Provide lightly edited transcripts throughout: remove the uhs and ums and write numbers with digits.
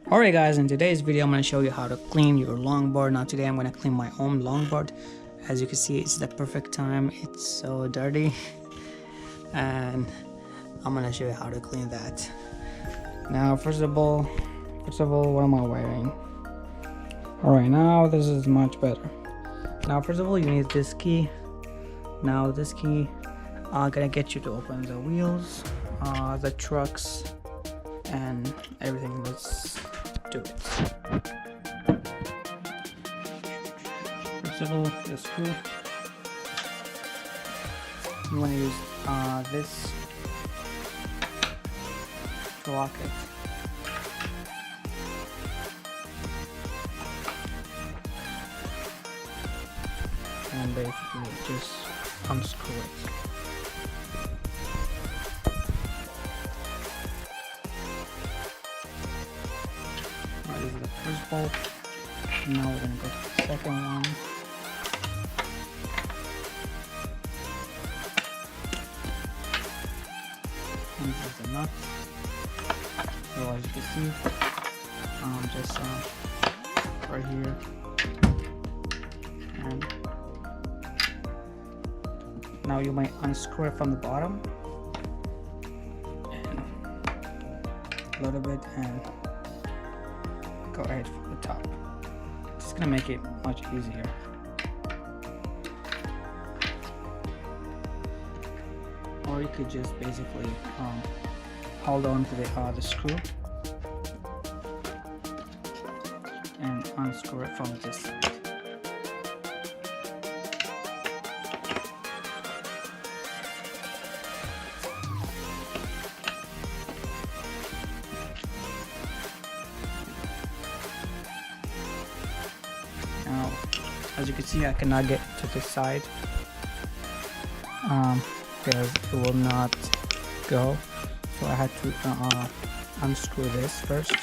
Alright guys, in today's video I'm going to show you how to clean your longboard. Now today I'm going to clean my own longboard. As you can see, it's the perfect time. It's so dirty and I'm going to show you how to clean that. Now first of all, what am I wearing? Alright, now this is much better. Now first of all, you need this key. Now this key gonna get you to open the wheels, the trucks, and everything. Let's do it. First of all, the screw. You want to use this to lock it. And basically just unscrew it. This is the first bolt. Now we're going to go to the second one. And this is the nut. So as you can see, just right here. And now you might unscrew it from the bottom and a little bit and go ahead from the top. It's gonna make it much easier. Or you could just basically hold on to the screw and unscrew it from this side. Now, as you can see, I cannot get to this side because it will not go. So I had to unscrew this first.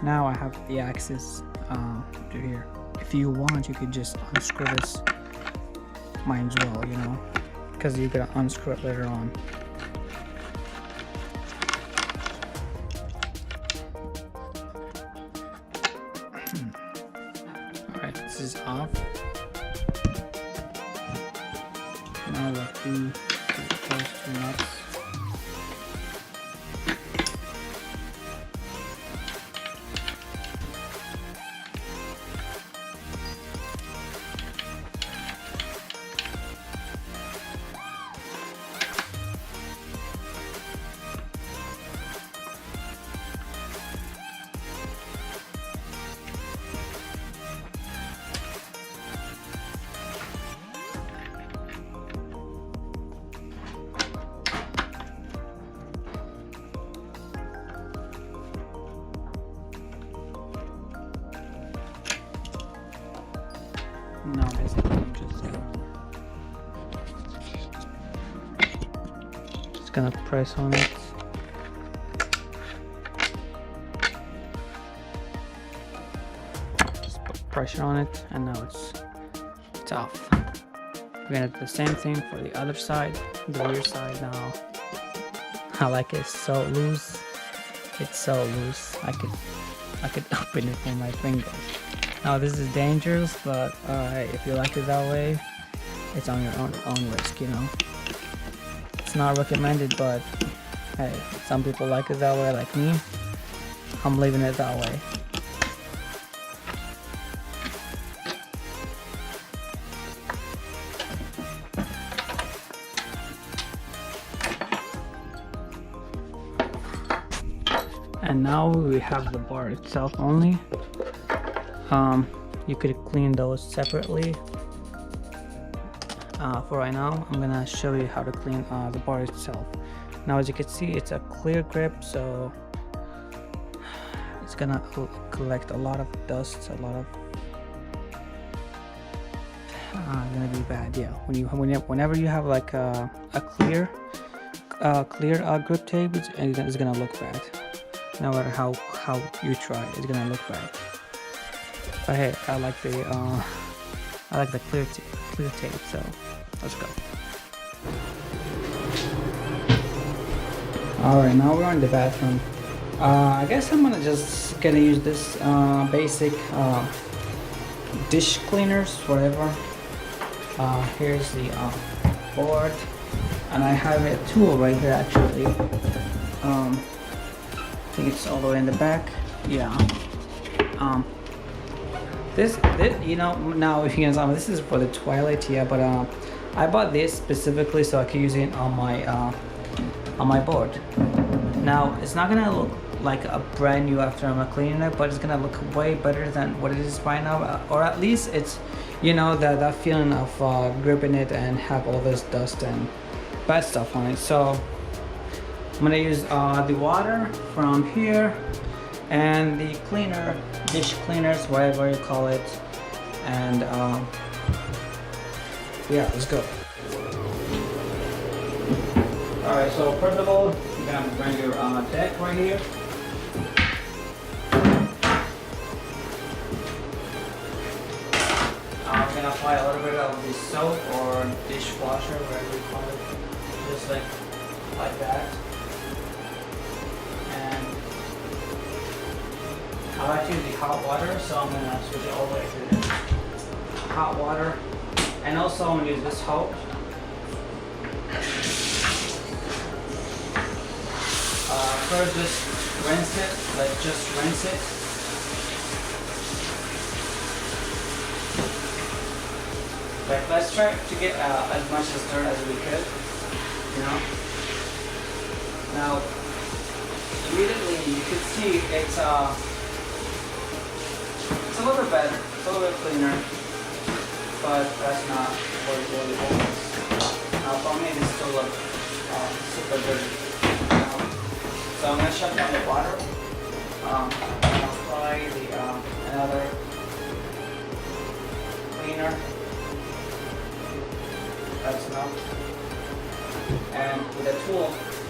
Now I have the axis to here. If you want, you could just unscrew this. Might as well, you know, because you're gonna unscrew it later on. Alright, this is off. Now let's do those two nuts. Now basically I'm just gonna press on it. Just put pressure on it and now it's off. We're gonna do the same thing for the other side, the rear side. Now I like it so loose. It's so loose. I could open it with my fingers. Now this is dangerous, but hey, if you like it that way, it's on your own risk, you know. It's not recommended, but hey, some people like it that way, like me. I'm leaving it that way. And now we have the bar itself only. You could clean those separately. For right now, I'm gonna show you how to clean the bar itself. Now, as you can see, it's a clear grip, so it's gonna collect a lot of dust, a lot of gonna be bad. Yeah, whenever you have like a clear clear grip tape, it's gonna look bad. No matter how you try, it's gonna look bad. But hey, I like the clear tape. So let's go. All right, now we're in the bathroom. I guess I'm gonna use this basic dish cleaners, whatever. Here's the board, and I have a tool right here actually. I think it's all the way in the back. Yeah. This you know, now if you guys this is for the toilet, yeah, but I bought this specifically so I can use it on my board. Now it's not gonna look like a brand new after I'm cleaning it, but it's gonna look way better than what it is right now, or at least it's, you know, that feeling of gripping it and have all this dust and bad stuff on it. So I'm gonna use the water from here and the cleaner, dish cleaners, whatever you call it, and yeah, let's go. All right, so first of all, you're gonna bring your deck right here. I'm gonna apply a little bit of the soap or dishwasher, whatever you call it, just like that. And I like to use the hot water, so I'm gonna switch it all the way to the hot water. And also I'm gonna use this hose. First, just rinse it. Just rinse it. Let's try to get as much as dirt as we could, you know. Now, immediately you can see it's a little bit better, it's a little bit cleaner, but that's not what it really was. Now, for me, this still looks super dirty. So I'm gonna shut down the water. I'll apply another cleaner. That's enough. And with the tool,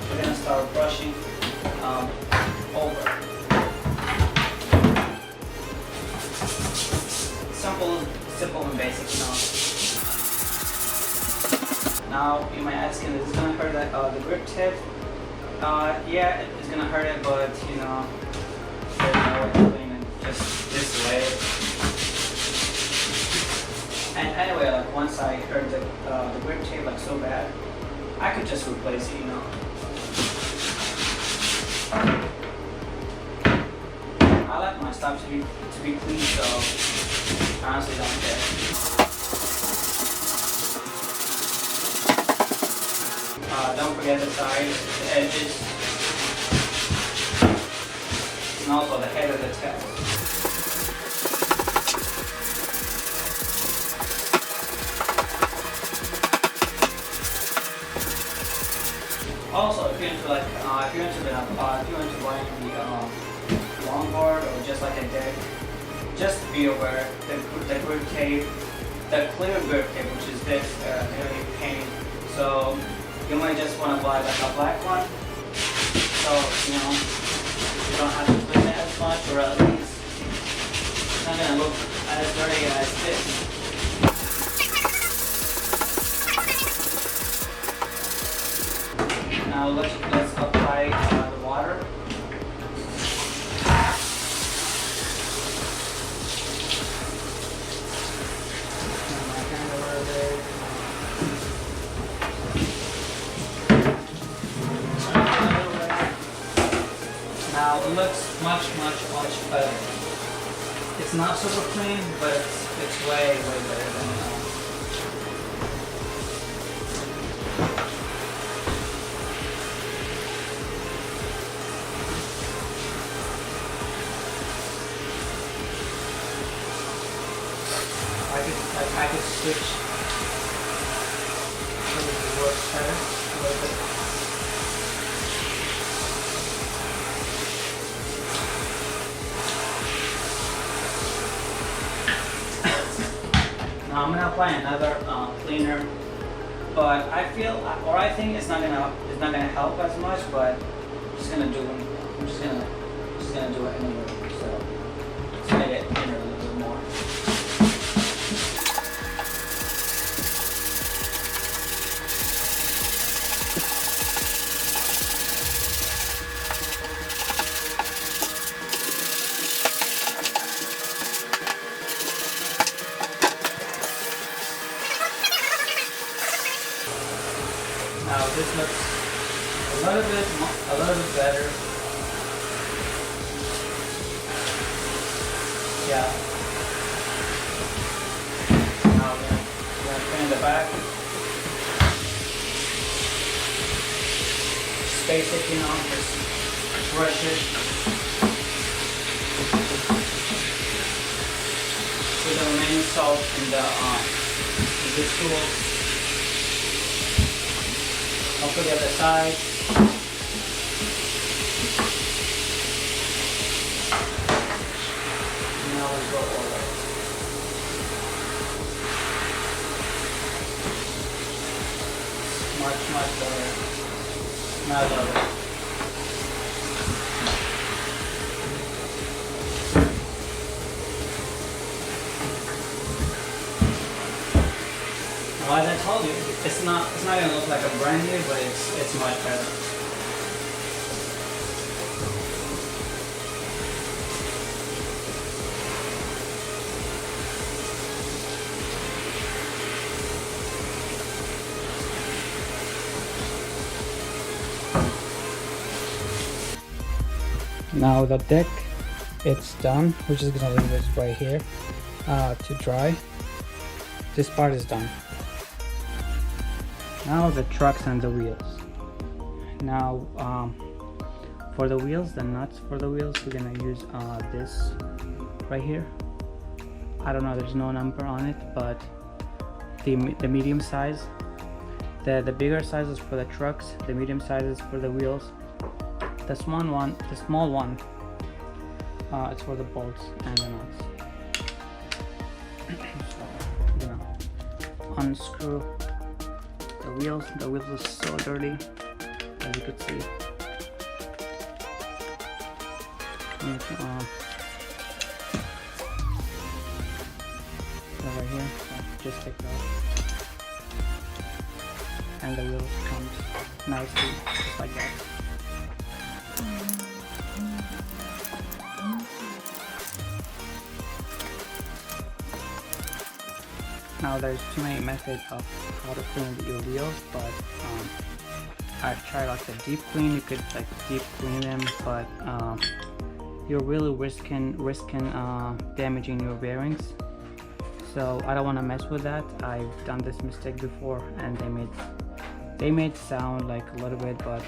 we're gonna start brushing over. Simple and basic, you know. Now you might ask, is this gonna hurt the grip tip? Yeah, it's gonna hurt it, but you know, there's no way to clean it just this way. And anyway, like once I hurt the grip tape like so bad, I could just replace it, you know. I like my stuff to be clean, so I honestly don't care. Don't forget the sides, the edges, and also the head of the tail. Also, if you're into buying the longboard or just like a deck, just be aware the grip tape, the clear grip tape, which is this, really pain. So you might just want to buy like a black one, so you know you don't have to clean it as much, or at least it's not gonna look as dirty as this. Now let's apply the water. Now it looks much better. It's not super clean, but it's way better than I could switch to the work better a little bit. Now I'm going to apply another cleaner but I feel, or I think it's not gonna help as much, but I'm just gonna do it anyway. So let's make it thinner a little bit more. Now this looks a little bit better. Yeah. Now we're gonna clean the back. Just basic, you know, just brush it with the remaining salt in the tools. Also the other side. Now we go over. Much better. Now I love it. Well, as I told you, it's not gonna look like a brand new, but it's much better. Now the deck, it's done. We're just gonna leave this right here to dry. This part is done. Now the trucks and the wheels. Now for the wheels, the nuts for the wheels, we're gonna use this right here. I don't know, there's no number on it, but the medium size, the bigger sizes for the trucks, the medium sizes for the wheels. The small one, it's for the bolts and the nuts. So, you know, unscrew the wheels. The wheels are so dirty, as you could see. You can, over here, so just take it off, and the wheels comes nicely, just like that. Now there's too many methods of how to clean your wheels, but I've tried like the deep clean. You could like deep clean them, but you're really risking damaging your bearings. So I don't want to mess with that. I've done this mistake before, and they made sound like a little bit, but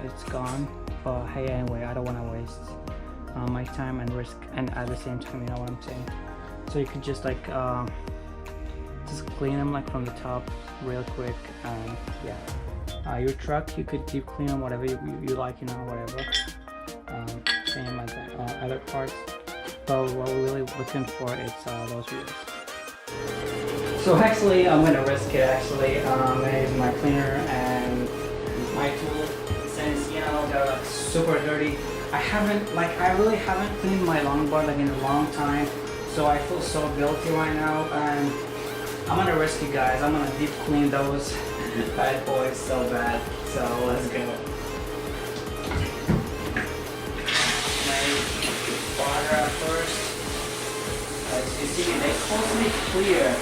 it's gone. But hey, anyway, I don't want to waste my time and risk, and at the same time, you know what I'm saying. So you could just like just clean them like from the top real quick, and yeah. Your truck, you could deep clean them whatever you like, you know, whatever. Same like that, other parts. But what we're really looking for is those wheels. So actually, I'm gonna risk it. Actually, I'm gonna use my cleaner and my tool, since you know they're like super dirty. I really haven't cleaned my longboard like in a long time, so I feel so guilty right now, and I'm gonna risk it, guys. I'm gonna deep clean those bad boys so bad. So let's go. Water at first. As you see, they totally clear.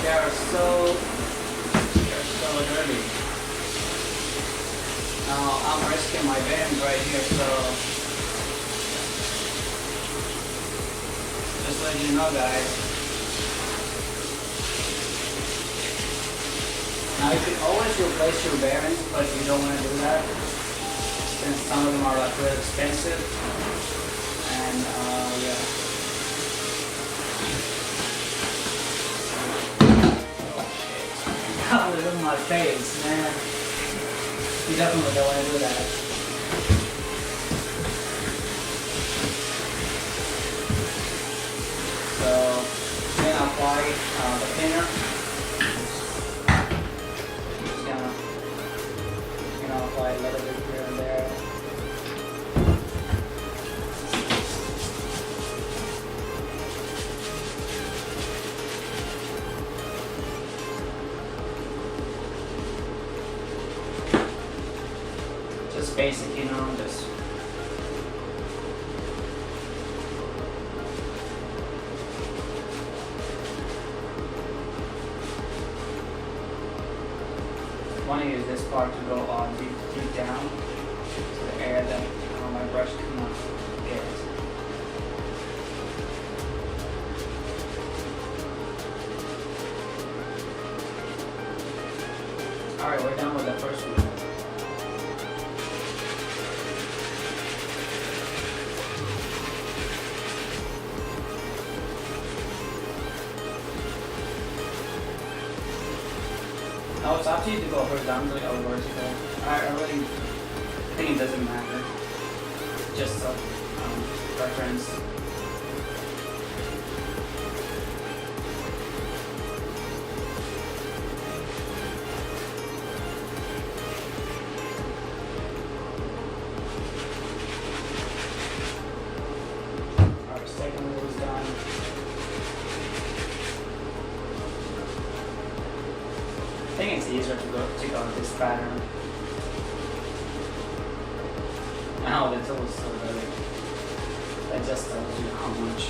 They are so dirty. Now I'm risking my bearings right here, so just let you know, guys. Now you can always replace your bearings, but you don't want to do that since some of them are like really expensive. And yeah. Oh shit. God, look at my face, man. You definitely don't want to do that. So then apply the thinner. just basic, you know, just want to use this part to go on deep down to the area that my brush cannot get. Alright, we're done with the first one. Oh, it's up to you to go horizontally or vertical. I really think it doesn't matter. Just a preference. Our second row is done. I think it's easier to go this pattern. Now the tool is so dirty. That just tells you how much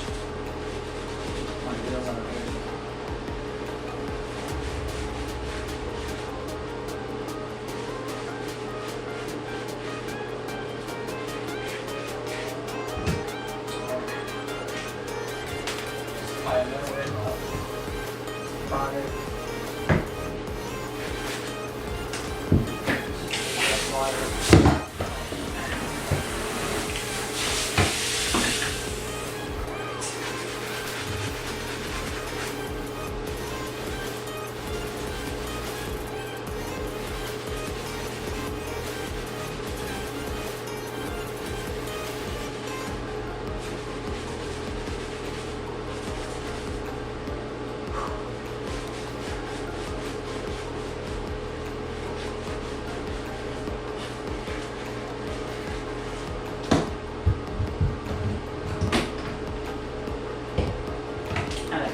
my wheels are dirty. Just apply a little bit of product.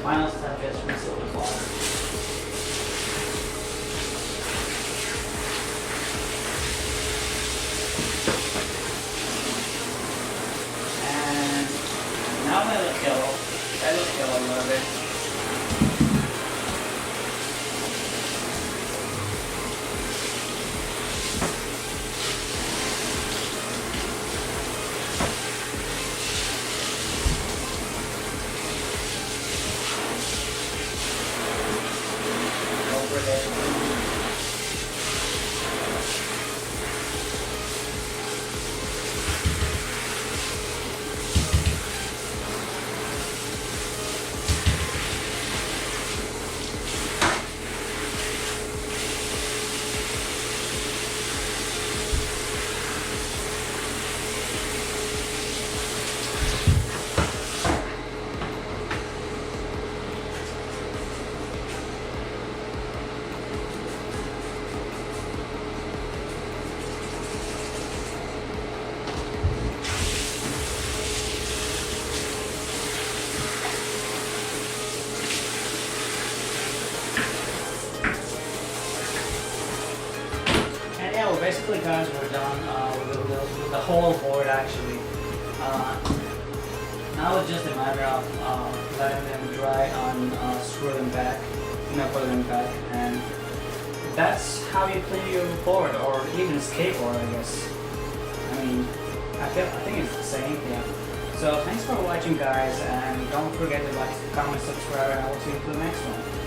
Final step is rinse it with water. And now let it go. Let it go a little bit. Basically, guys, we're done with the whole board actually. Now it's just a matter of letting them dry and screw them back, put them back, and that's how you clean your board or even skateboard, I guess. I mean, I think it's the same thing. So thanks for watching, guys, and don't forget to like, comment, subscribe, and I will see you for the next one.